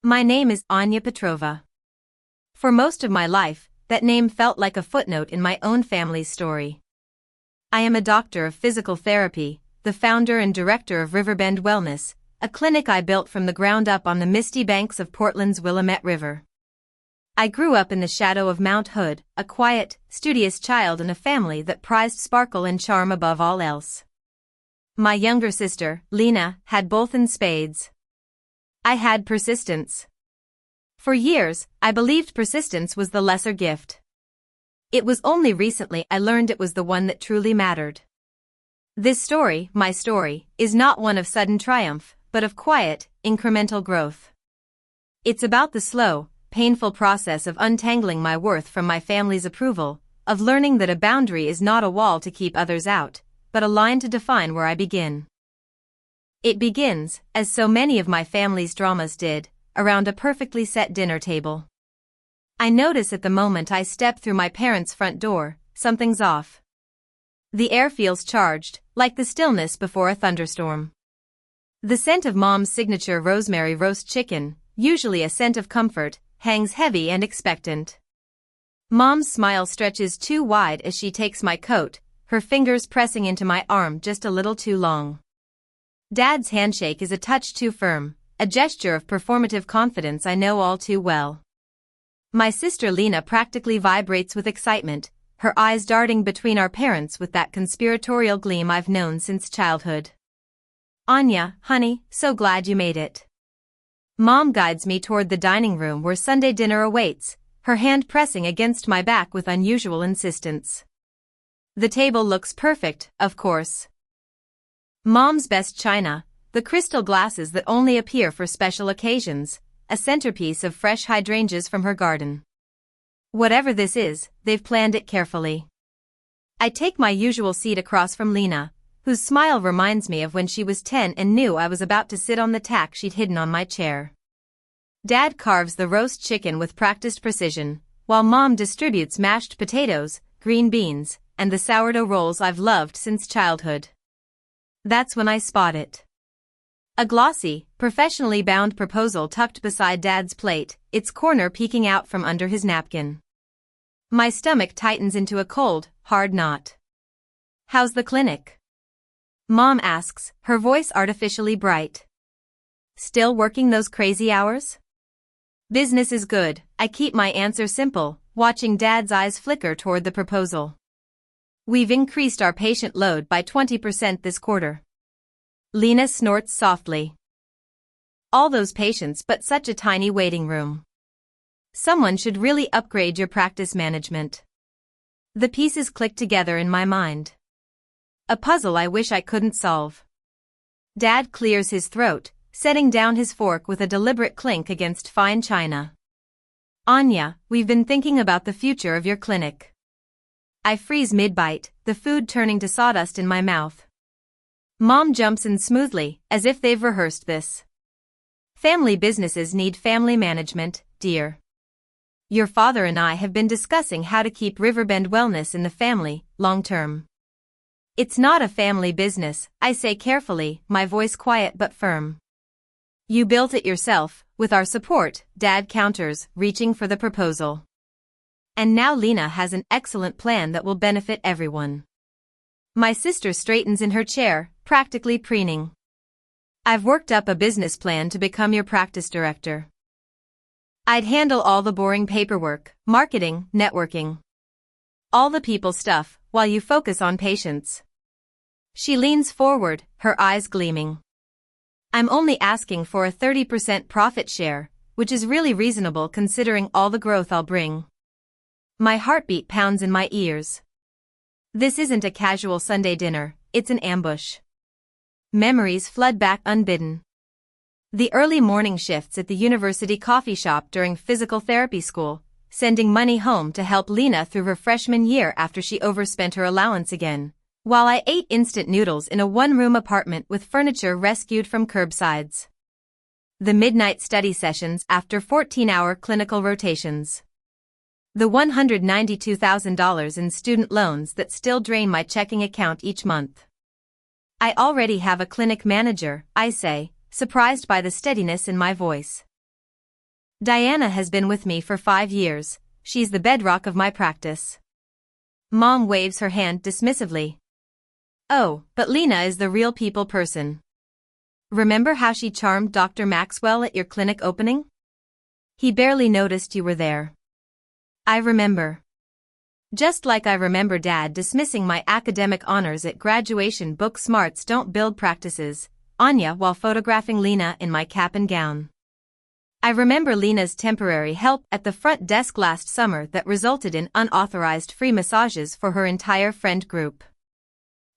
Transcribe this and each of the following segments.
My name is Anya Petrova. For most of my life, that name felt like a footnote in my own family's story. I am a doctor of physical therapy, the founder and director of Riverbend Wellness, a clinic I built from the ground up on the misty banks of Portland's Willamette River. I grew up in the shadow of Mount Hood, a quiet, studious child in a family that prized sparkle and charm above all else. My younger sister, Lena, had both in spades. I had persistence. For years, I believed persistence was the lesser gift. It was only recently I learned it was the one that truly mattered. This story, my story, is not one of sudden triumph, but of quiet, incremental growth. It's about the slow, painful process of untangling my worth from my family's approval, of learning that a boundary is not a wall to keep others out, but a line to define where I begin. It begins, as so many of my family's dramas did, around a perfectly set dinner table. I notice at the moment I step through my parents' front door, something's off. The air feels charged, like the stillness before a thunderstorm. The scent of Mom's signature rosemary roast chicken, usually a scent of comfort, hangs heavy and expectant. Mom's smile stretches too wide as she takes my coat, her fingers pressing into my arm just a little too long. Dad's handshake is a touch too firm, a gesture of performative confidence I know all too well. My sister Lena practically vibrates with excitement, her eyes darting between our parents with that conspiratorial gleam I've known since childhood. Anya, honey, so glad you made it. Mom guides me toward the dining room where Sunday dinner awaits, her hand pressing against my back with unusual insistence. The table looks perfect, of course. Mom's best china, the crystal glasses that only appear for special occasions, a centerpiece of fresh hydrangeas from her garden. Whatever this is, they've planned it carefully. I take my usual seat across from Lena, whose smile reminds me of when she was 10 and knew I was about to sit on the tack she'd hidden on my chair. Dad carves the roast chicken with practiced precision, while Mom distributes mashed potatoes, green beans, and the sourdough rolls I've loved since childhood. That's when I spot it. A glossy, professionally bound proposal tucked beside Dad's plate, its corner peeking out from under his napkin. My stomach tightens into a cold, hard knot. How's the clinic? Mom asks, her voice artificially bright. Still working those crazy hours? Business is good, I keep my answer simple, watching Dad's eyes flicker toward the proposal. We've increased our patient load by 20% this quarter. Lena snorts softly. All those patients but such a tiny waiting room. Someone should really upgrade your practice management. The pieces click together in my mind. A puzzle I wish I couldn't solve. Dad clears his throat, setting down his fork with a deliberate clink against fine china. Anya, we've been thinking about the future of your clinic. I freeze mid-bite, the food turning to sawdust in my mouth. Mom jumps in smoothly, as if they've rehearsed this. Family businesses need family management, dear. Your father and I have been discussing how to keep Riverbend Wellness in the family, long-term. It's not a family business, I say carefully, my voice quiet but firm. You built it yourself, with our support, Dad counters, reaching for the proposal. And now Lena has an excellent plan that will benefit everyone. My sister straightens in her chair, practically preening. I've worked up a business plan to become your practice director. I'd handle all the boring paperwork, marketing, networking. All the people stuff, while you focus on patients. She leans forward, her eyes gleaming. I'm only asking for a 30% profit share, which is really reasonable considering all the growth I'll bring. My heartbeat pounds in my ears. This isn't a casual Sunday dinner, it's an ambush. Memories flood back unbidden. The early morning shifts at the university coffee shop during physical therapy school, sending money home to help Lena through her freshman year after she overspent her allowance again, while I ate instant noodles in a one-room apartment with furniture rescued from curbsides. The midnight study sessions after 14-hour clinical rotations. The $192,000 in student loans that still drain my checking account each month. I already have a clinic manager, I say, surprised by the steadiness in my voice. Diana has been with me for 5 years, she's the bedrock of my practice. Mom waves her hand dismissively. Oh, but Lena is the real people person. Remember how she charmed Dr. Maxwell at your clinic opening? He barely noticed you were there. I remember. Just like I remember Dad dismissing my academic honors at graduation. Book smarts don't build practices, Anya, while photographing Lena in my cap and gown. I remember Lena's temporary help at the front desk last summer that resulted in unauthorized free massages for her entire friend group.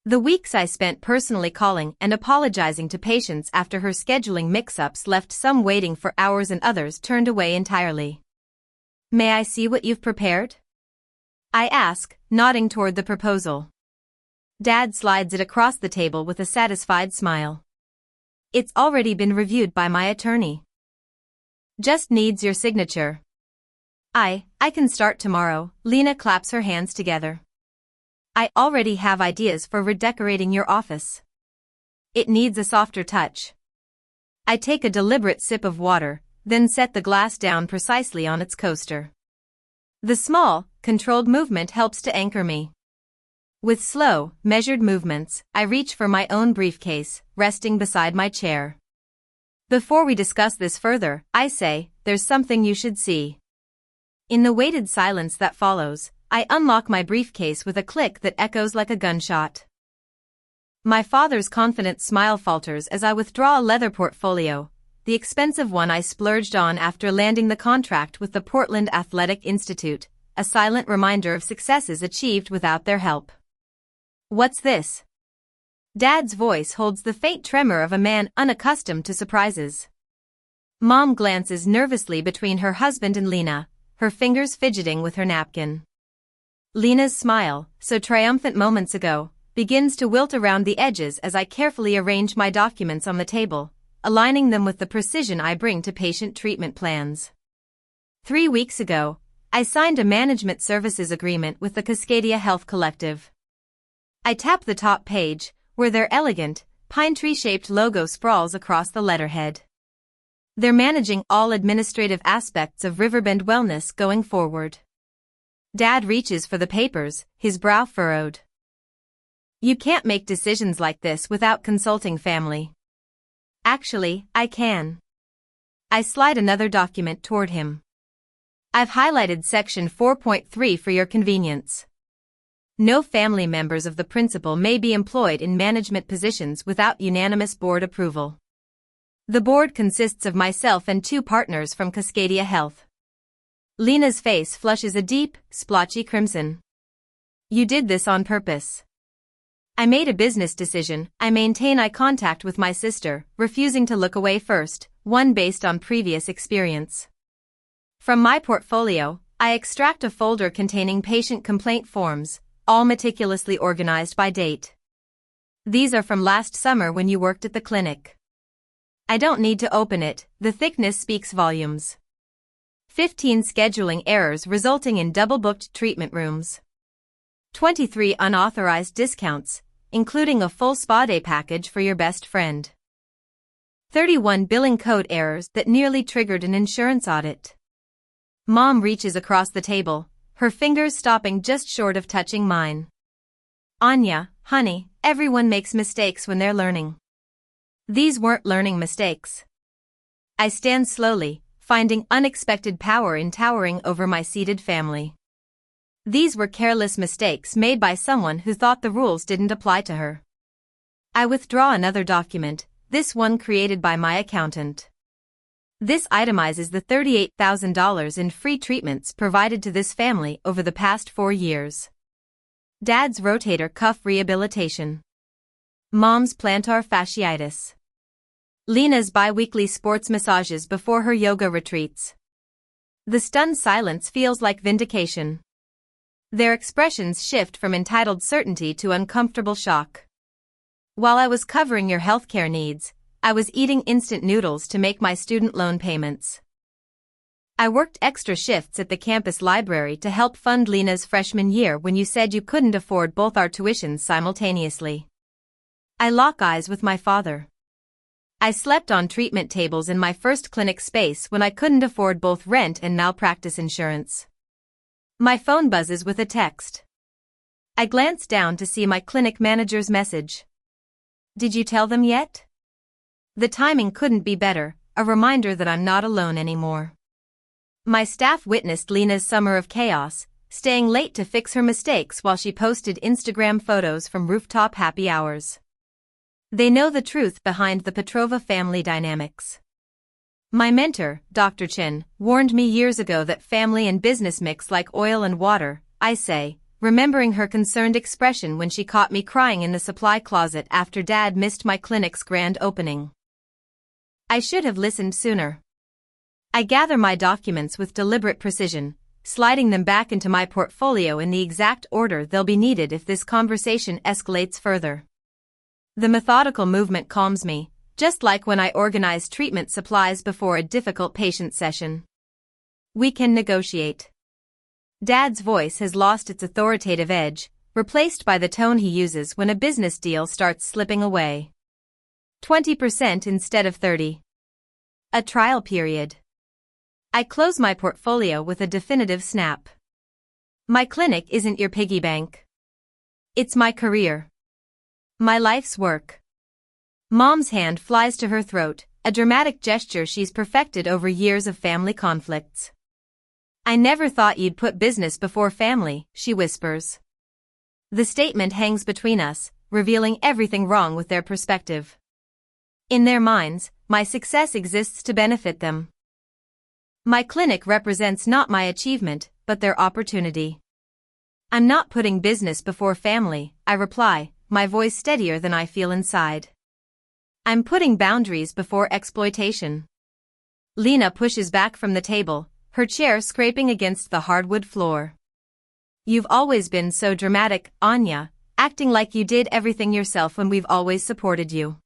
The weeks I spent personally calling and apologizing to patients after her scheduling mix-ups left some waiting for hours and others turned away entirely. May I see what you've prepared? I ask, nodding toward the proposal. Dad slides it across the table with a satisfied smile. It's already been reviewed by my attorney. Just needs your signature. I can start tomorrow. Lena claps her hands together. I already have ideas for redecorating your office. It needs a softer touch. I take a deliberate sip of water, then set the glass down precisely on its coaster. The small, controlled movement helps to anchor me. With slow, measured movements, I reach for my own briefcase, resting beside my chair. Before we discuss this further, I say, there's something you should see. In the weighted silence that follows, I unlock my briefcase with a click that echoes like a gunshot. My father's confident smile falters as I withdraw a leather portfolio, the expensive one I splurged on after landing the contract with the Portland Athletic Institute, a silent reminder of successes achieved without their help. What's this? Dad's voice holds the faint tremor of a man unaccustomed to surprises. Mom glances nervously between her husband and Lena, her fingers fidgeting with her napkin. Lena's smile, so triumphant moments ago, begins to wilt around the edges as I carefully arrange my documents on the table, aligning them with the precision I bring to patient treatment plans. 3 weeks ago, I signed a management services agreement with the Cascadia Health Collective. I tap the top page, where their elegant, pine tree-shaped logo sprawls across the letterhead. They're managing all administrative aspects of Riverbend Wellness going forward. Dad reaches for the papers, his brow furrowed. You can't make decisions like this without consulting family. Actually, I can. I slide another document toward him. I've highlighted section 4.3 for your convenience. No family members of the principal may be employed in management positions without unanimous board approval. The board consists of myself and 2 partners from Cascadia Health. Lena's face flushes a deep, splotchy crimson. You did this on purpose. I made a business decision. I maintain eye contact with my sister, refusing to look away first, one based on previous experience. From my portfolio, I extract a folder containing patient complaint forms, all meticulously organized by date. These are from last summer when you worked at the clinic. I don't need to open it, the thickness speaks volumes. 15 scheduling errors resulting in double-booked treatment rooms. 23 unauthorized discounts, including a full spa day package for your best friend. 31 billing code errors that nearly triggered an insurance audit. Mom reaches across the table, her fingers stopping just short of touching mine. Anya, honey, everyone makes mistakes when they're learning. These weren't learning mistakes. I stand slowly, finding unexpected power in towering over my seated family. These were careless mistakes made by someone who thought the rules didn't apply to her. I withdraw another document, this one created by my accountant. This itemizes the $38,000 in free treatments provided to this family over the past 4 years. Dad's rotator cuff rehabilitation. Mom's plantar fasciitis. Lena's bi-weekly sports massages before her yoga retreats. The stunned silence feels like vindication. Their expressions shift from entitled certainty to uncomfortable shock. While I was covering your healthcare needs, I was eating instant noodles to make my student loan payments. I worked extra shifts at the campus library to help fund Lena's freshman year when you said you couldn't afford both our tuitions simultaneously. I lock eyes with my father. I slept on treatment tables in my first clinic space when I couldn't afford both rent and malpractice insurance. My phone buzzes with a text. I glance down to see my clinic manager's message. Did you tell them yet? The timing couldn't be better, a reminder that I'm not alone anymore. My staff witnessed Lena's summer of chaos, staying late to fix her mistakes while she posted Instagram photos from rooftop happy hours. They know the truth behind the Petrova family dynamics. My mentor, Dr. Chen, warned me years ago that family and business mix like oil and water, I say, remembering her concerned expression when she caught me crying in the supply closet after Dad missed my clinic's grand opening. I should have listened sooner. I gather my documents with deliberate precision, sliding them back into my portfolio in the exact order they'll be needed if this conversation escalates further. The methodical movement calms me, just like when I organize treatment supplies before a difficult patient session. We can negotiate. Dad's voice has lost its authoritative edge, replaced by the tone he uses when a business deal starts slipping away. 20% instead of 30%. A trial period. I close my portfolio with a definitive snap. My clinic isn't your piggy bank. It's my career. My life's work. Mom's hand flies to her throat, a dramatic gesture she's perfected over years of family conflicts. I never thought you'd put business before family, she whispers. The statement hangs between us, revealing everything wrong with their perspective. In their minds, my success exists to benefit them. My clinic represents not my achievement, but their opportunity. I'm not putting business before family, I reply, my voice steadier than I feel inside. I'm putting boundaries before exploitation. Lena pushes back from the table, her chair scraping against the hardwood floor. You've always been so dramatic, Anya, acting like you did everything yourself when we've always supported you.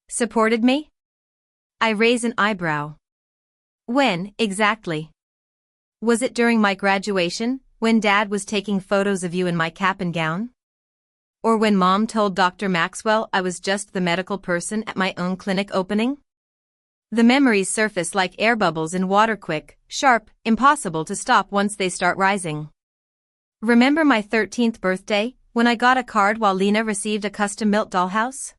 Supported me? I raise an eyebrow. When, exactly? Was it during my graduation, when Dad was taking photos of you in my cap and gown? Or when Mom told Dr. Maxwell I was just the medical person at my own clinic opening? The memories surface like air bubbles in water, quick, sharp, impossible to stop once they start rising. Remember my 13th birthday, when I got a card while Lena received a custom-built dollhouse?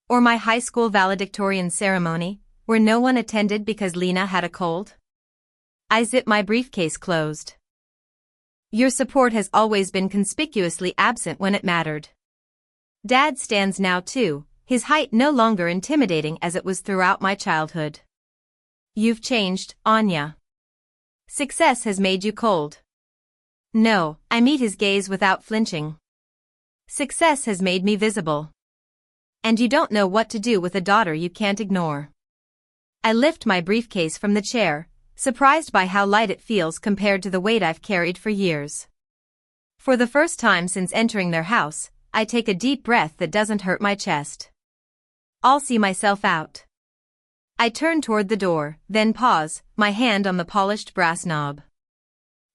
Or my high school valedictorian ceremony, where no one attended because Lena had a cold? I zip my briefcase closed. Your support has always been conspicuously absent when it mattered. Dad stands now too, his height no longer intimidating as it was throughout my childhood. You've changed, Anya. Success has made you cold. No, I meet his gaze without flinching. Success has made me visible. And you don't know what to do with a daughter you can't ignore. I lift my briefcase from the chair, surprised by how light it feels compared to the weight I've carried for years. For the first time since entering their house, I take a deep breath that doesn't hurt my chest. I'll see myself out. I turn toward the door, then pause, my hand on the polished brass knob.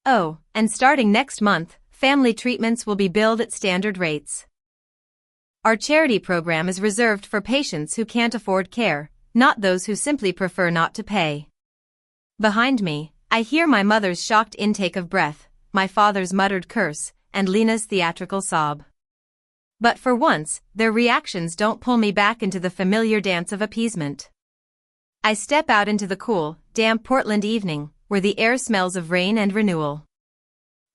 Oh, and starting next month, family treatments will be billed at standard rates. Our charity program is reserved for patients who can't afford care, not those who simply prefer not to pay. Behind me, I hear my mother's shocked intake of breath, my father's muttered curse, and Lena's theatrical sob. But for once, their reactions don't pull me back into the familiar dance of appeasement. I step out into the cool, damp Portland evening, where the air smells of rain and renewal.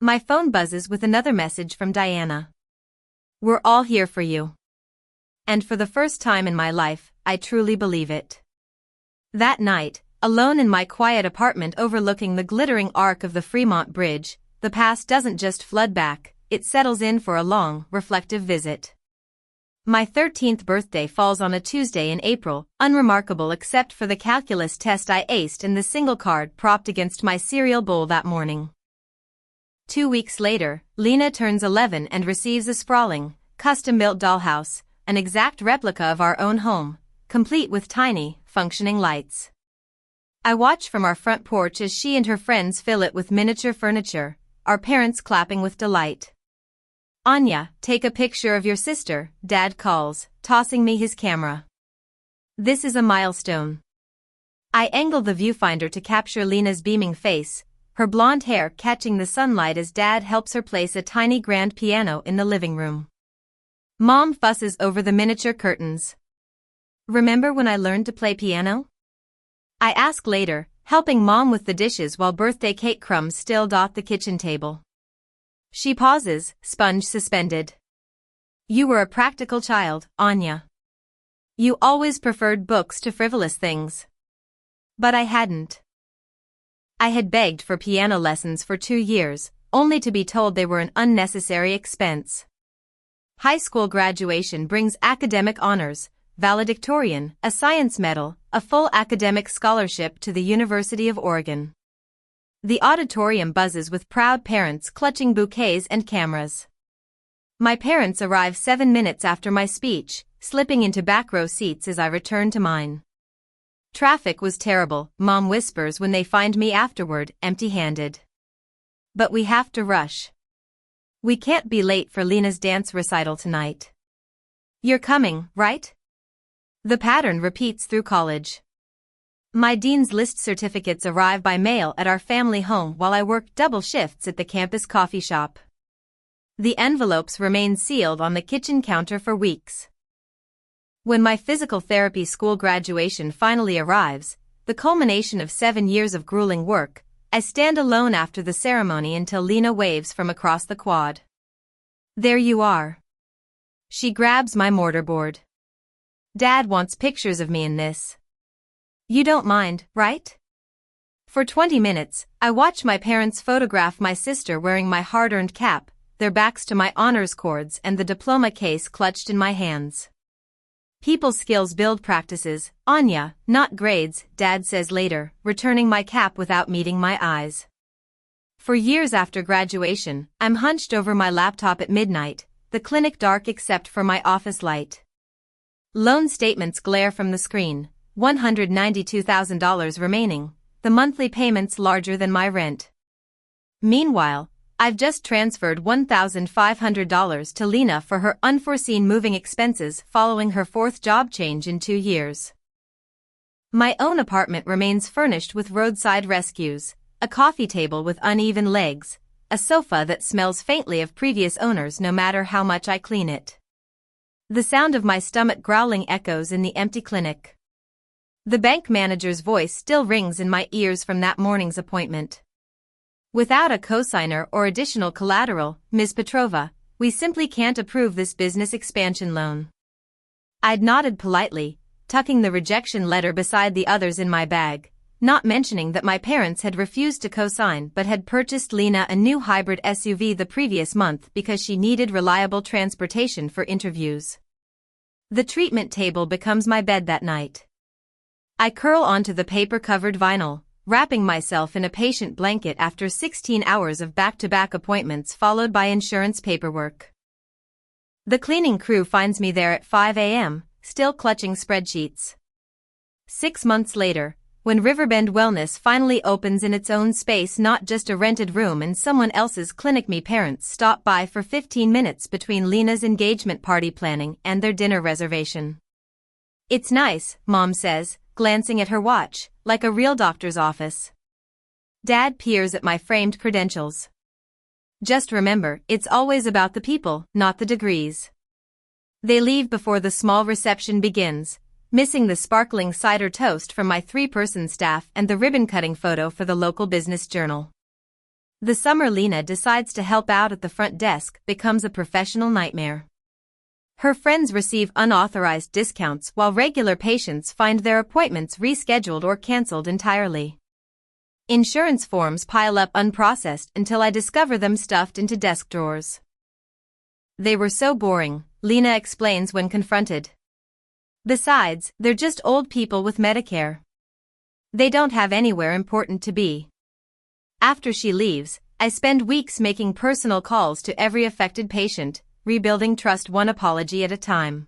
My phone buzzes with another message from Diana. We're all here for you. And for the first time in my life, I truly believe it. That night, alone in my quiet apartment overlooking the glittering arc of the Fremont Bridge, the past doesn't just flood back, it settles in for a long, reflective visit. My 13th birthday falls on a Tuesday in April, unremarkable except for the calculus test I aced and the single card propped against my cereal bowl that morning. 2 weeks later, Lena turns 11 and receives a sprawling, custom-built dollhouse, an exact replica of our own home, complete with tiny, functioning lights. I watch from our front porch as she and her friends fill it with miniature furniture, our parents clapping with delight. Anya, take a picture of your sister, Dad calls, tossing me his camera. This is a milestone. I angle the viewfinder to capture Lena's beaming face, her blonde hair catching the sunlight as Dad helps her place a tiny grand piano in the living room. Mom fusses over the miniature curtains. Remember when I learned to play piano? I ask later, helping Mom with the dishes while birthday cake crumbs still dot the kitchen table. She pauses, sponge suspended. You were a practical child, Anya. You always preferred books to frivolous things. But I hadn't. I had begged for piano lessons for 2 years, only to be told they were an unnecessary expense. High school graduation brings academic honors, valedictorian, a science medal, a full academic scholarship to the University of Oregon. The auditorium buzzes with proud parents clutching bouquets and cameras. My parents arrive 7 minutes after my speech, slipping into back row seats as I return to mine. Traffic was terrible, Mom whispers when they find me afterward, empty-handed. But we have to rush. We can't be late for Lena's dance recital tonight. You're coming, right? The pattern repeats through college. My Dean's List certificates arrive by mail at our family home while I work double shifts at the campus coffee shop. The envelopes remain sealed on the kitchen counter for weeks. When my physical therapy school graduation finally arrives, the culmination of 7 years of grueling work, I stand alone after the ceremony until Lena waves from across the quad. There you are. She grabs my mortarboard. Dad wants pictures of me in this. You don't mind, right? For 20 minutes, I watch my parents photograph my sister wearing my hard-earned cap, their backs to my honors cords and the diploma case clutched in my hands. People skills build practices, Anya, not grades, Dad says later, returning my cap without meeting my eyes. For years after graduation, I'm hunched over my laptop at midnight, the clinic dark except for my office light. Loan statements glare from the screen, $192,000 remaining, the monthly payments larger than my rent. Meanwhile, I've just transferred $1,500 to Lena for her unforeseen moving expenses following her 4th job change in 2 years. My own apartment remains furnished with roadside rescues, a coffee table with uneven legs, a sofa that smells faintly of previous owners no matter how much I clean it. The sound of my stomach growling echoes in the empty clinic. The bank manager's voice still rings in my ears from that morning's appointment. Without a cosigner or additional collateral, Ms. Petrova, we simply can't approve this business expansion loan. I'd nodded politely, tucking the rejection letter beside the others in my bag, not mentioning that my parents had refused to cosign but had purchased Lena a new hybrid SUV the previous month because she needed reliable transportation for interviews. The treatment table becomes my bed that night. I curl onto the paper-covered vinyl, wrapping myself in a patient blanket after 16 hours of back-to-back appointments followed by insurance paperwork. The cleaning crew finds me there at 5 a.m., still clutching spreadsheets. 6 months later, when Riverbend Wellness finally opens in its own space, not just a rented room in someone else's clinic, me parents stop by for 15 minutes between Lena's engagement party planning and their dinner reservation. It's nice, Mom says, glancing at her watch, like a real doctor's office. Dad peers at my framed credentials. Just remember, it's always about the people, not the degrees. They leave before the small reception begins, missing the sparkling cider toast from my 3-person staff and the ribbon-cutting photo for the local business journal. The summer Lena decides to help out at the front desk becomes a professional nightmare. Her friends receive unauthorized discounts while regular patients find their appointments rescheduled or canceled entirely. Insurance forms pile up unprocessed until I discover them stuffed into desk drawers. They were so boring, Lena explains when confronted. Besides, they're just old people with Medicare. They don't have anywhere important to be. After she leaves, I spend weeks making personal calls to every affected patient, rebuilding trust one apology at a time.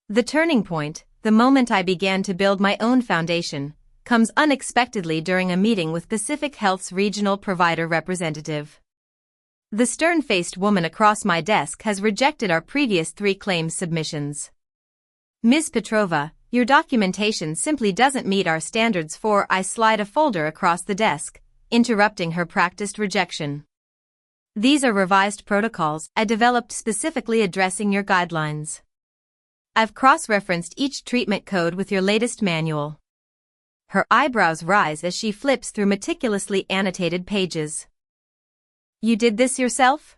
The turning point, the moment I began to build my own foundation, comes unexpectedly during a meeting with Pacific Health's regional provider representative. The stern-faced woman across my desk has rejected our previous 3 claims submissions. Ms. Petrova, Your documentation simply doesn't meet our standards. I slide a folder across the desk, interrupting her practiced rejection. These are revised protocols I developed specifically addressing your guidelines. I've cross-referenced each treatment code with your latest manual. Her eyebrows rise as she flips through meticulously annotated pages. You did this yourself?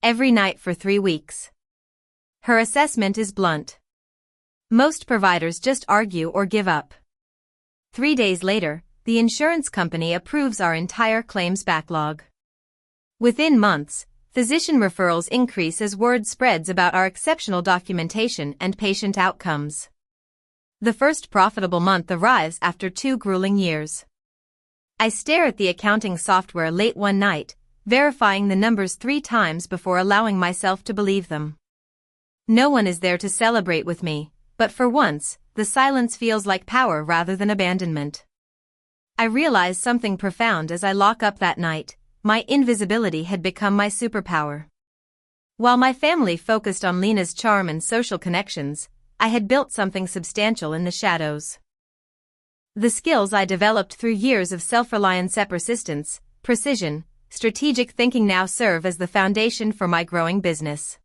Every night for 3 weeks. Her assessment is blunt. Most providers just argue or give up. 3 days later, the insurance company approves our entire claims backlog. Within months, physician referrals increase as word spreads about our exceptional documentation and patient outcomes. The first profitable month arrives after 2 grueling years. I stare at the accounting software late one night, verifying the numbers 3 times before allowing myself to believe them. No one is there to celebrate with me, but for once, the silence feels like power rather than abandonment. I realize something profound as I lock up that night. My invisibility had become my superpower. While my family focused on Lena's charm and social connections, I had built something substantial in the shadows. The skills I developed through years of self-reliance, persistence, precision, strategic thinking now serve as the foundation for my growing business.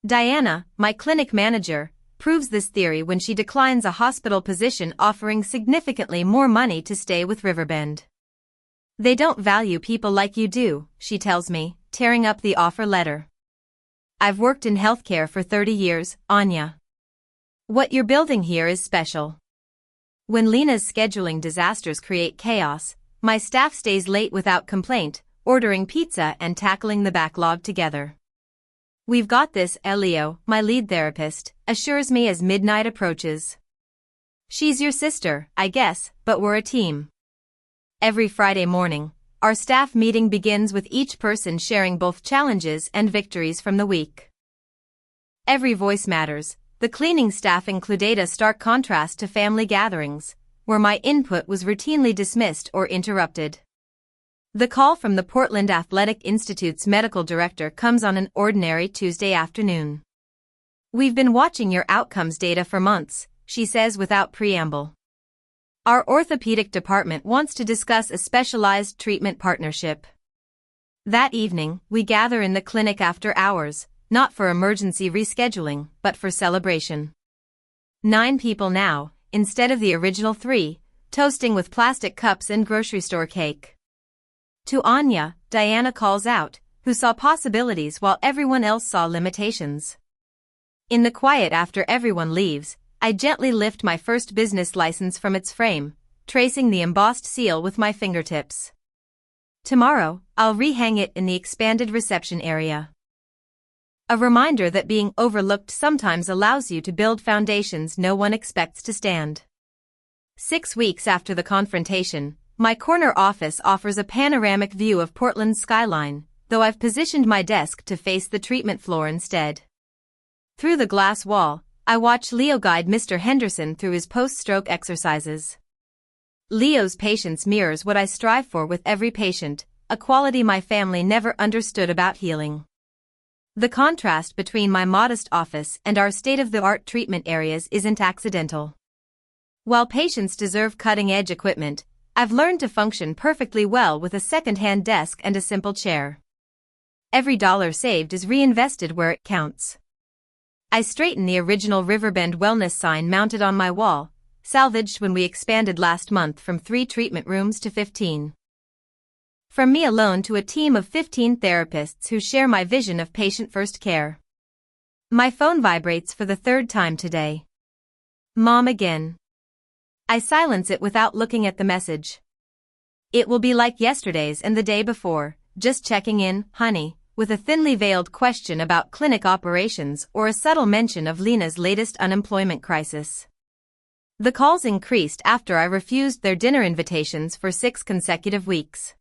Diana, my clinic manager, proves this theory when she declines a hospital position offering significantly more money to stay with Riverbend. They don't value people like you do, she tells me, tearing up the offer letter. I've worked in healthcare for 30 years, Anya. What you're building here is special. When Lena's scheduling disasters create chaos, my staff stays late without complaint, ordering pizza and tackling the backlog together. We've got this, Elio, my lead therapist, assures me as midnight approaches. She's your sister, I guess, but we're a team. Every Friday morning, our staff meeting begins with each person sharing both challenges and victories from the week. Every voice matters. The cleaning staff included a stark contrast to family gatherings, where my input was routinely dismissed or interrupted. The call from the Portland Athletic Institute's medical director comes on an ordinary Tuesday afternoon. We've been watching your outcomes data for months, she says without preamble. Our orthopedic department wants to discuss a specialized treatment partnership. That evening, we gather in the clinic after hours, not for emergency rescheduling, but for celebration. 9 people now, instead of the original 3, toasting with plastic cups and grocery store cake. To Anya, Diana calls out, who saw possibilities while everyone else saw limitations. In the quiet after everyone leaves, I gently lift my first business license from its frame, tracing the embossed seal with my fingertips. Tomorrow, I'll rehang it in the expanded reception area. A reminder that being overlooked sometimes allows you to build foundations no one expects to stand. 6 weeks after the confrontation, my corner office offers a panoramic view of Portland's skyline, though I've positioned my desk to face the treatment floor instead. Through the glass wall, I watch Leo guide Mr. Henderson through his post-stroke exercises. Leo's patience mirrors what I strive for with every patient, a quality my family never understood about healing. The contrast between my modest office and our state-of-the-art treatment areas isn't accidental. While patients deserve cutting-edge equipment, I've learned to function perfectly well with a second-hand desk and a simple chair. Every dollar saved is reinvested where it counts. I straighten the original Riverbend Wellness sign mounted on my wall, salvaged when we expanded last month from 3 treatment rooms to 15. From me alone to a team of 15 therapists who share my vision of patient-first care. My phone vibrates for the 3rd time today. Mom again. I silence it without looking at the message. It will be like yesterday's and the day before, just checking in, honey, with a thinly veiled question about clinic operations or a subtle mention of Lena's latest unemployment crisis. The calls increased after I refused their dinner invitations for 6 consecutive weeks.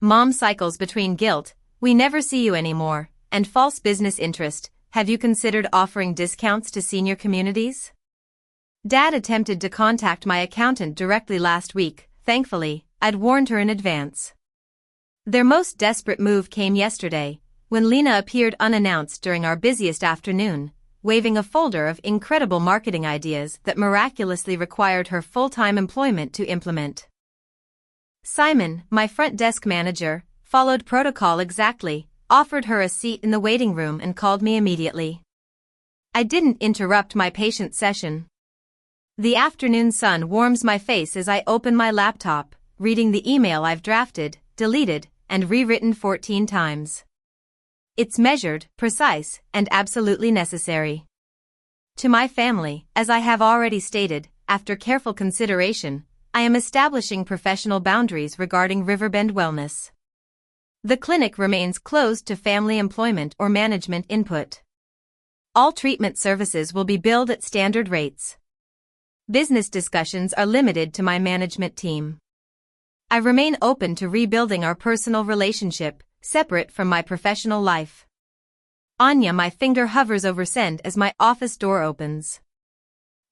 Mom cycles between guilt, we never see you anymore, and false business interest, have you considered offering discounts to senior communities? Dad attempted to contact my accountant directly last week, thankfully, I'd warned her in advance. Their most desperate move came yesterday, when Lena appeared unannounced during our busiest afternoon, waving a folder of incredible marketing ideas that miraculously required her full-time employment to implement. Simon, my front desk manager, followed protocol exactly, offered her a seat in the waiting room and called me immediately. I didn't interrupt my patient's session. The afternoon sun warms my face as I open my laptop, reading the email I've drafted, deleted, and rewritten 14 times. It's measured, precise, and absolutely necessary. To my family, as I have already stated, after careful consideration, I am establishing professional boundaries regarding Riverbend Wellness. The clinic remains closed to family employment or management input. All treatment services will be billed at standard rates. Business discussions are limited to my management team. I remain open to rebuilding our personal relationship, separate from my professional life. Anya, my finger hovers over send as my office door opens.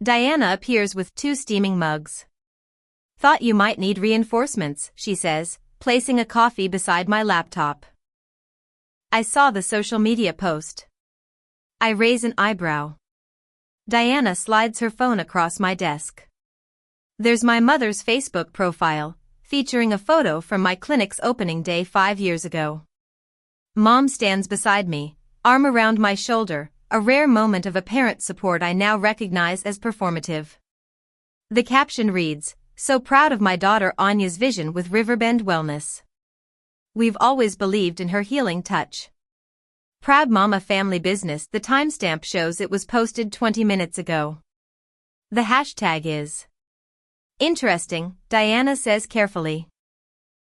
Diana appears with 2 steaming mugs. Thought you might need reinforcements, she says, placing a coffee beside my laptop. I saw the social media post. I raise an eyebrow. Diana slides her phone across my desk. There's my mother's Facebook profile, featuring a photo from my clinic's opening day 5 years ago. Mom stands beside me, arm around my shoulder, a rare moment of apparent support I now recognize as performative. The caption reads, "So proud of my daughter Anya's vision with Riverbend Wellness. We've always believed in her healing touch. Proud Mama Family Business." The timestamp shows it was posted 20 minutes ago. The hashtag is interesting, Diana says carefully.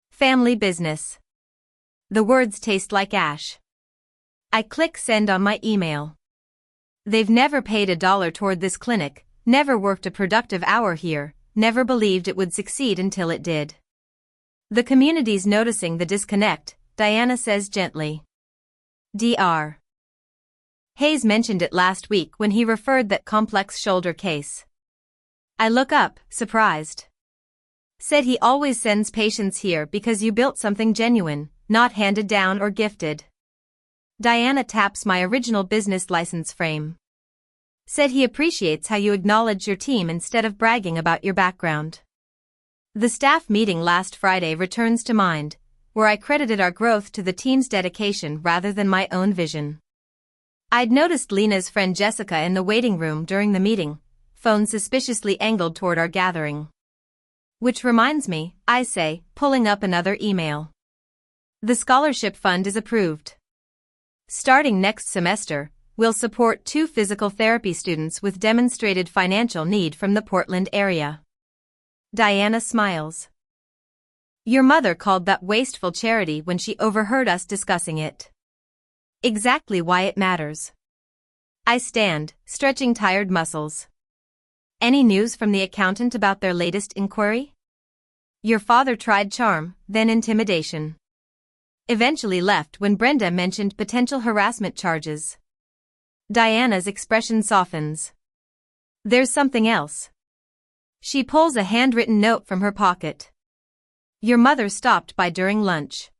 Family business. The words taste like ash. I click send on my email. They've never paid $1 toward this clinic, never worked a productive hour here, never believed it would succeed until it did. The community's noticing the disconnect, Diana says gently. Dr. Hayes mentioned it last week when he referred that complex shoulder case. I look up, surprised. Said he always sends patients here because you built something genuine, not handed down or gifted. Diana taps my original business license frame. Said he appreciates how you acknowledge your team instead of bragging about your background. The staff meeting last Friday returns to mind, where I credited our growth to the team's dedication rather than my own vision. I'd noticed Lena's friend Jessica in the waiting room during the meeting, phone suspiciously angled toward our gathering. Which reminds me, I say, pulling up another email. The scholarship fund is approved. Starting next semester, we'll support 2 physical therapy students with demonstrated financial need from the Portland area. Diana smiles. Your mother called that wasteful charity when she overheard us discussing it. Exactly why it matters. I stand, stretching tired muscles. Any news from the accountant about their latest inquiry? Your father tried charm, then intimidation. Eventually left when Brenda mentioned potential harassment charges. Diana's expression softens. There's something else. She pulls a handwritten note from her pocket. Your mother stopped by during lunch.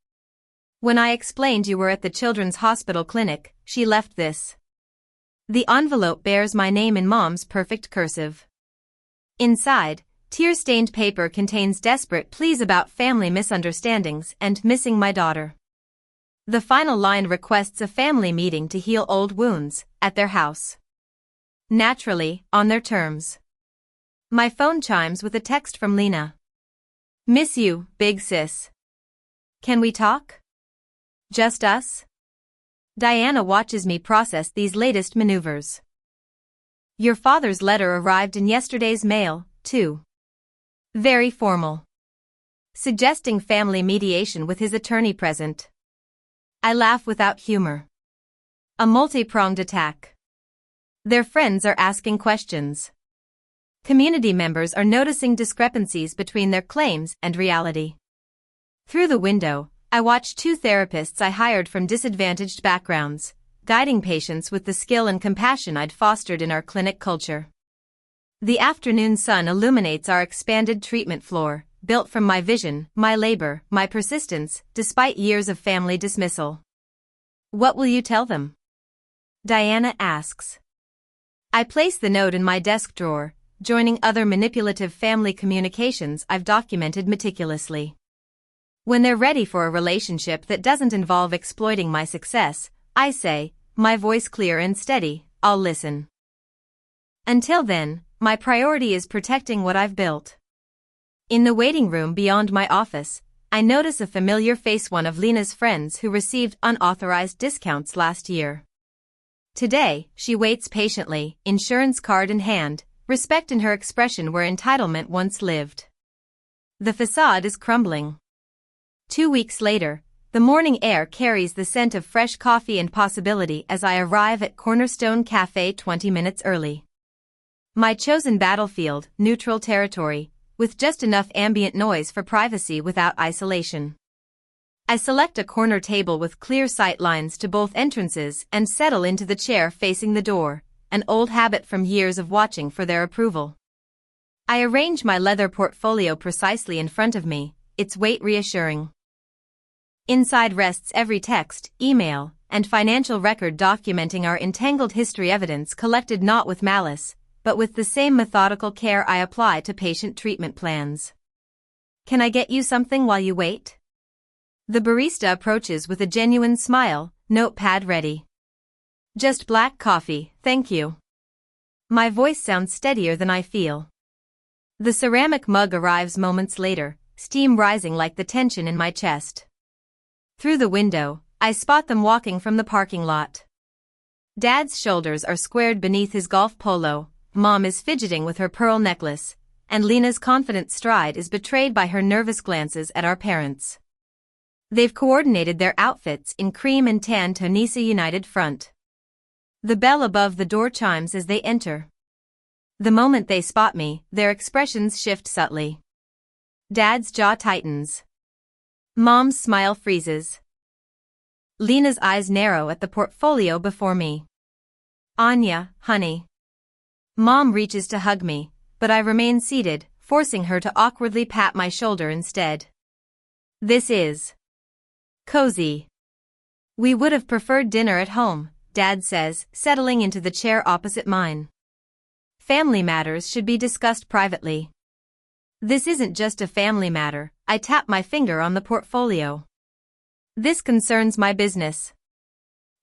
When I explained you were at the Children's Hospital Clinic, she left this. The envelope bears my name in Mom's perfect cursive. Inside, tear-stained paper contains desperate pleas about family misunderstandings and missing my daughter. The final line requests a family meeting to heal old wounds, at their house. Naturally, on their terms. My phone chimes with a text from Lena. Miss you, big sis. Can we talk? Just us? Diana watches me process these latest maneuvers. Your father's letter arrived in yesterday's mail, too. Very formal. Suggesting family mediation with his attorney present. I laugh without humor. A multi-pronged attack. Their friends are asking questions. Community members are noticing discrepancies between their claims and reality. Through the window, I watch 2 therapists I hired from disadvantaged backgrounds, guiding patients with the skill and compassion I'd fostered in our clinic culture. The afternoon sun illuminates our expanded treatment floor, built from my vision, my labor, my persistence, despite years of family dismissal. What will you tell them? Diana asks. I place the note in my desk drawer, joining other manipulative family communications I've documented meticulously. When they're ready for a relationship that doesn't involve exploiting my success, I say, my voice clear and steady, I'll listen. Until then, my priority is protecting what I've built. In the waiting room beyond my office, I notice a familiar face, one of Lena's friends who received unauthorized discounts last year. Today, she waits patiently, insurance card in hand, respect in her expression where entitlement once lived. The facade is crumbling. 2 weeks later, the morning air carries the scent of fresh coffee and possibility as I arrive at Cornerstone Cafe 20 minutes early. My chosen battlefield, neutral territory, with just enough ambient noise for privacy without isolation. I select a corner table with clear sight lines to both entrances and settle into the chair facing the door, an old habit from years of watching for their approval. I arrange my leather portfolio precisely in front of me, its weight reassuring. Inside rests every text, email, and financial record documenting our entangled history, evidence collected not with malice, but with the same methodical care I apply to patient treatment plans. Can I get you something while you wait? The barista approaches with a genuine smile, notepad ready. Just black coffee, thank you. My voice sounds steadier than I feel. The ceramic mug arrives moments later, steam rising like the tension in my chest. Through the window, I spot them walking from the parking lot. Dad's shoulders are squared beneath his golf polo, Mom is fidgeting with her pearl necklace, and Lena's confident stride is betrayed by her nervous glances at our parents. They've coordinated their outfits in cream and tan to Nisa United front. The bell above the door chimes as they enter. The moment they spot me, their expressions shift subtly. Dad's jaw tightens. Mom's smile freezes. Lena's eyes narrow at the portfolio before me. Anya, honey. Mom reaches to hug me, but I remain seated, forcing her to awkwardly pat my shoulder instead. This is cozy. We would have preferred dinner at home, Dad says, settling into the chair opposite mine. Family matters should be discussed privately. This isn't just a family matter, I tap my finger on the portfolio. This concerns my business.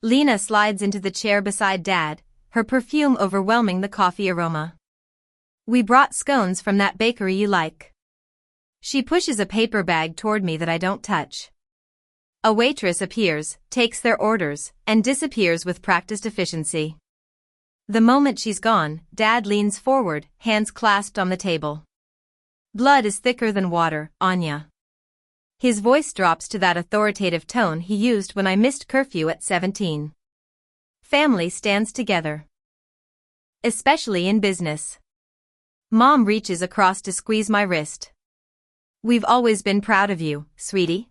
Lena slides into the chair beside Dad, her perfume overwhelming the coffee aroma. We brought scones from that bakery you like. She pushes a paper bag toward me that I don't touch. A waitress appears, takes their orders, and disappears with practiced efficiency. The moment she's gone, Dad leans forward, hands clasped on the table. Blood is thicker than water, Anya. His voice drops to that authoritative tone he used when I missed curfew at 17. Family stands together. Especially in business. Mom reaches across to squeeze my wrist. We've always been proud of you, sweetie.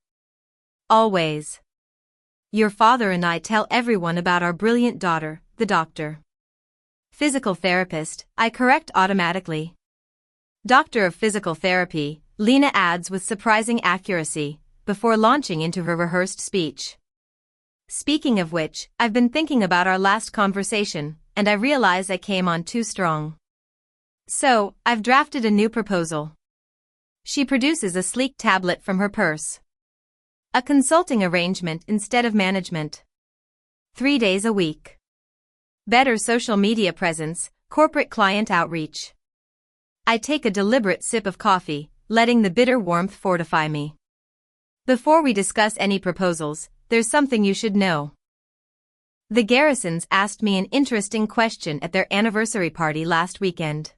Always. Your father and I tell everyone about our brilliant daughter, the doctor. Physical therapist, I correct automatically. Doctor of physical therapy, Lena adds with surprising accuracy, before launching into her rehearsed speech. Speaking of which, I've been thinking about our last conversation, and I realize I came on too strong. So, I've drafted a new proposal. She produces a sleek tablet from her purse. A consulting arrangement instead of management. 3 days a week. Better social media presence, corporate client outreach. I take a deliberate sip of coffee, letting the bitter warmth fortify me. Before we discuss any proposals, there's something you should know. The Garrisons asked me an interesting question at their anniversary party last weekend.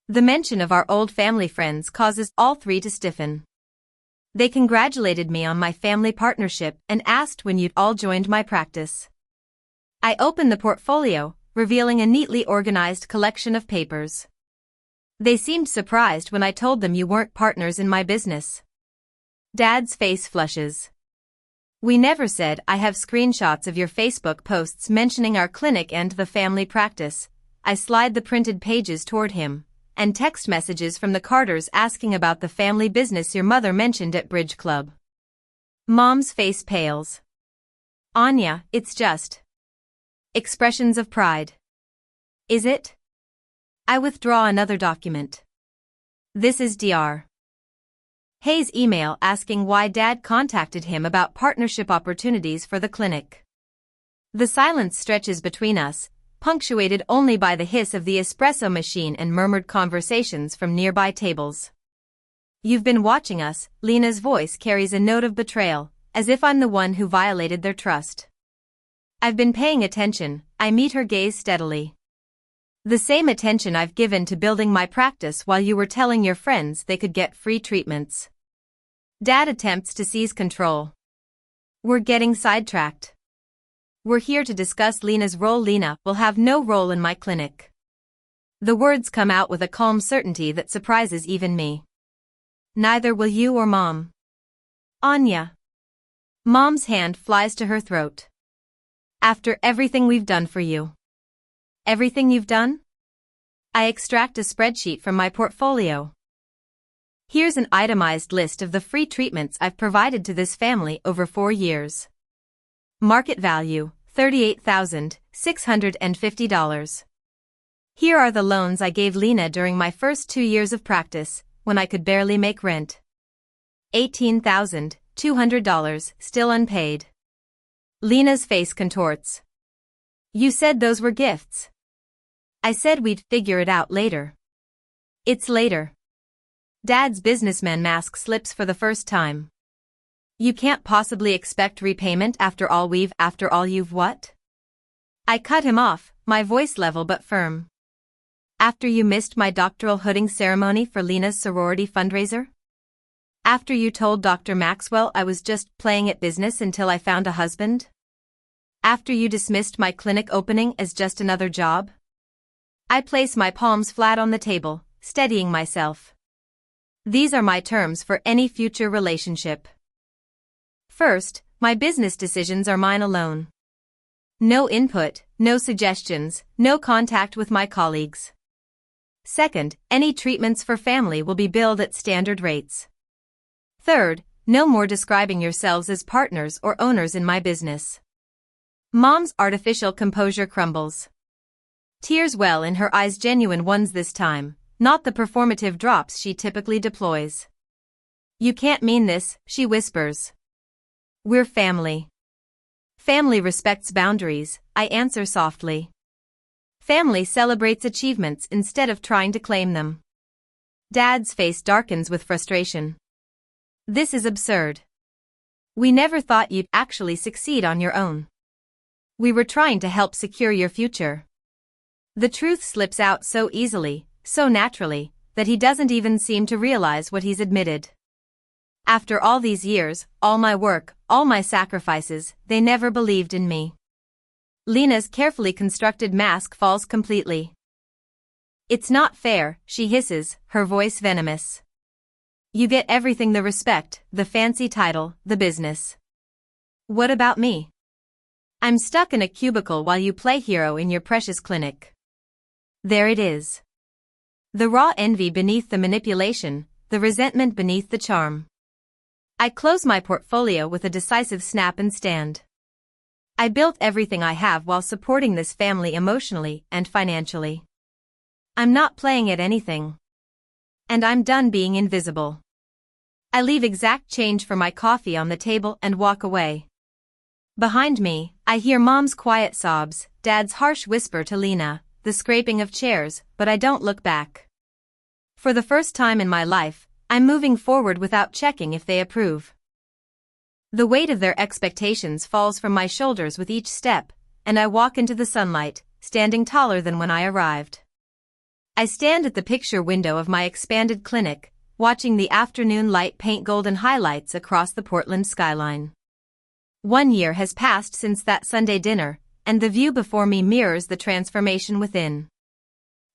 The mention of our old family friends causes all three to stiffen. They congratulated me on my family partnership and asked when you'd all joined my practice. I opened the portfolio, revealing a neatly organized collection of papers. They seemed surprised when I told them you weren't partners in my business. Dad's face flushes. We never said. I have screenshots of your Facebook posts mentioning our clinic and the family practice. I slide the printed pages toward him, and text messages from the Carters asking about the family business your mother mentioned at Bridge Club. Mom's face pales. Anya, it's just expressions of pride. Is it? I withdraw another document. This is Dr. Hayes' email asking why Dad contacted him about partnership opportunities for the clinic. The silence stretches between us, punctuated only by the hiss of the espresso machine and murmured conversations from nearby tables. You've been watching us, Lena's voice carries a note of betrayal, as if I'm the one who violated their trust. I've been paying attention, I meet her gaze steadily. The same attention I've given to building my practice while you were telling your friends they could get free treatments. Dad attempts to seize control. We're getting sidetracked. We're here to discuss Lena's role. Lena will have no role in my clinic. The words come out with a calm certainty that surprises even me. Neither will you or Mom. Anya. Mom's hand flies to her throat. After everything we've done for you. Everything you've done? I extract a spreadsheet from my portfolio. Here's an itemized list of the free treatments I've provided to this family over 4 years. Market value, $38,650. Here are the loans I gave Lena during my first 2 years of practice, when I could barely make rent. $18,200 still unpaid. Lena's face contorts. You said those were gifts. I said we'd figure it out later. It's later. Dad's businessman mask slips for the first time. You can't possibly expect repayment after all you've what? I cut him off, my voice level but firm. After you missed my doctoral hooding ceremony for Lena's sorority fundraiser? After you told Dr. Maxwell I was just playing at business until I found a husband? After you dismissed my clinic opening as just another job? I place my palms flat on the table, steadying myself. These are my terms for any future relationship. First, my business decisions are mine alone. No input, no suggestions, no contact with my colleagues. Second, any treatments for family will be billed at standard rates. Third, no more describing yourselves as partners or owners in my business. Mom's artificial composure crumbles. Tears well in her eyes, genuine ones this time, not the performative drops she typically deploys. You can't mean this, she whispers. We're family. Family respects boundaries, I answer softly. Family celebrates achievements instead of trying to claim them. Dad's face darkens with frustration. This is absurd. We never thought you'd actually succeed on your own. We were trying to help secure your future. The truth slips out so easily, so naturally, that he doesn't even seem to realize what he's admitted. After all these years, all my work, all my sacrifices, they never believed in me. Lena's carefully constructed mask falls completely. It's not fair, she hisses, her voice venomous. You get everything, the respect, the fancy title, the business. What about me? I'm stuck in a cubicle while you play hero in your precious clinic. There it is. The raw envy beneath the manipulation, the resentment beneath the charm. I close my portfolio with a decisive snap and stand. I built everything I have while supporting this family emotionally and financially. I'm not playing at anything. And I'm done being invisible. I leave exact change for my coffee on the table and walk away. Behind me, I hear Mom's quiet sobs, Dad's harsh whisper to Lena, the scraping of chairs, but I don't look back. For the first time in my life, I'm moving forward without checking if they approve. The weight of their expectations falls from my shoulders with each step, and I walk into the sunlight, standing taller than when I arrived. I stand at the picture window of my expanded clinic, watching the afternoon light paint golden highlights across the Portland skyline. 1 year has passed since that Sunday dinner, and the view before me mirrors the transformation within.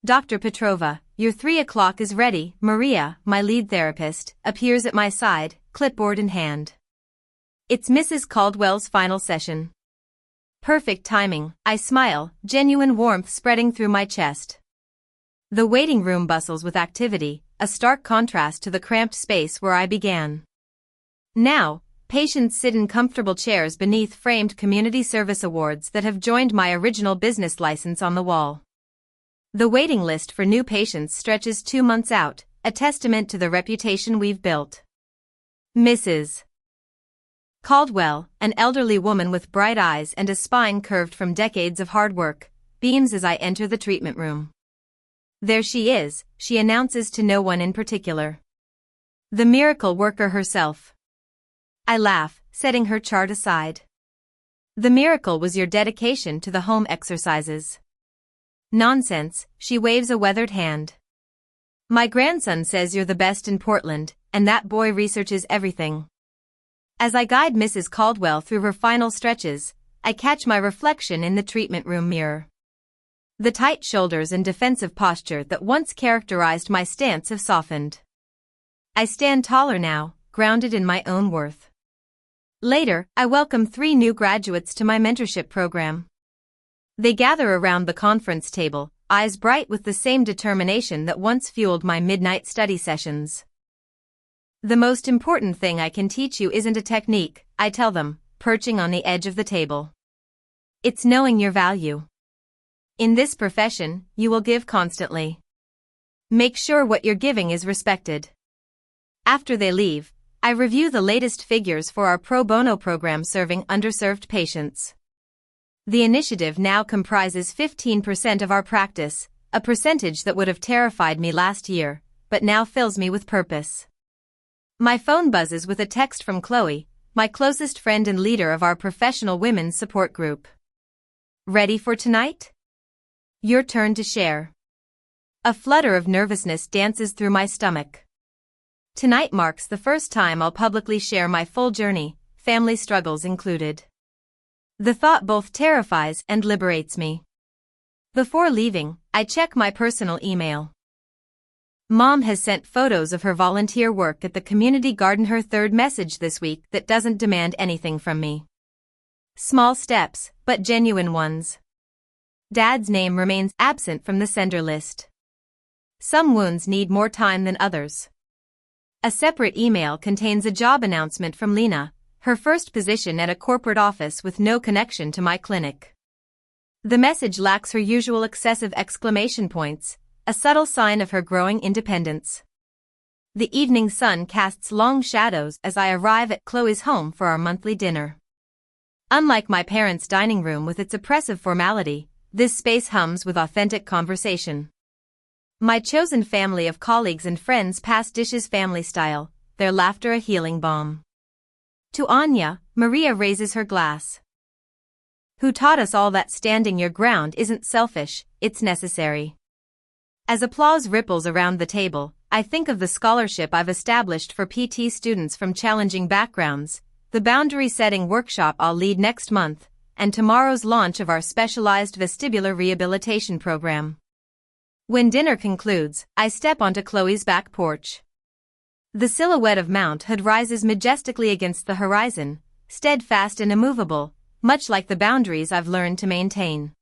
Dr. Petrova, your 3 o'clock is ready. Maria, my lead therapist, appears at my side, clipboard in hand. It's Mrs. Caldwell's final session. Perfect timing, I smile, genuine warmth spreading through my chest. The waiting room bustles with activity, a stark contrast to the cramped space where I began. Now, patients sit in comfortable chairs beneath framed community service awards that have joined my original business license on the wall. The waiting list for new patients stretches 2 months out, a testament to the reputation we've built. Mrs. Caldwell, an elderly woman with bright eyes and a spine curved from decades of hard work, beams as I enter the treatment room. There she is, she announces to no one in particular. The miracle worker herself. I laugh, setting her chart aside. The miracle was your dedication to the home exercises. Nonsense, she waves a weathered hand. My grandson says you're the best in Portland, and that boy researches everything. As I guide Mrs. Caldwell through her final stretches, I catch my reflection in the treatment room mirror. The tight shoulders and defensive posture that once characterized my stance have softened. I stand taller now, grounded in my own worth. Later, I welcome 3 new graduates to my mentorship program. They gather around the conference table, eyes bright with the same determination that once fueled my midnight study sessions. The most important thing I can teach you isn't a technique, I tell them, perching on the edge of the table. It's knowing your value. In this profession, you will give constantly. Make sure what you're giving is respected. After they leave, I review the latest figures for our pro bono program serving underserved patients. The initiative now comprises 15% of our practice, a percentage that would have terrified me last year, but now fills me with purpose. My phone buzzes with a text from Chloe, my closest friend and leader of our professional women's support group. Ready for tonight? Your turn to share. A flutter of nervousness dances through my stomach. Tonight marks the first time I'll publicly share my full journey, family struggles included. The thought both terrifies and liberates me. Before leaving, I check my personal email. Mom has sent photos of her volunteer work at the community garden, her third message this week that doesn't demand anything from me. Small steps, but genuine ones. Dad's name remains absent from the sender list. Some wounds need more time than others. A separate email contains a job announcement from Lena, her first position at a corporate office with no connection to my clinic. The message lacks her usual excessive exclamation points, a subtle sign of her growing independence. The evening sun casts long shadows as I arrive at Chloe's home for our monthly dinner. Unlike my parents' dining room with its oppressive formality, this space hums with authentic conversation. My chosen family of colleagues and friends pass dishes family style, their laughter a healing balm. To Anya, Maria raises her glass. Who taught us all that standing your ground isn't selfish, it's necessary. As applause ripples around the table, I think of the scholarship I've established for PT students from challenging backgrounds, the boundary-setting workshop I'll lead next month, and tomorrow's launch of our specialized vestibular rehabilitation program. When dinner concludes, I step onto Chloe's back porch. The silhouette of Mount Hood rises majestically against the horizon, steadfast and immovable, much like the boundaries I've learned to maintain.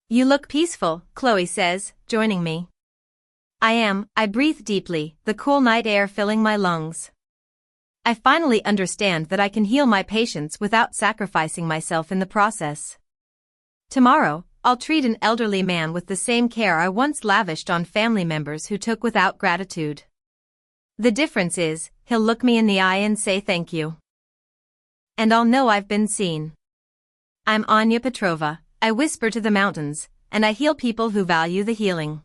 You look peaceful, Chloe says, joining me. I am. I breathe deeply, the cool night air filling my lungs. I finally understand that I can heal my patients without sacrificing myself in the process. Tomorrow, I'll treat an elderly man with the same care I once lavished on family members who took without gratitude. The difference is, he'll look me in the eye and say thank you. And I'll know I've been seen. I'm Anya Petrova, I whisper to the mountains, and I heal people who value the healing.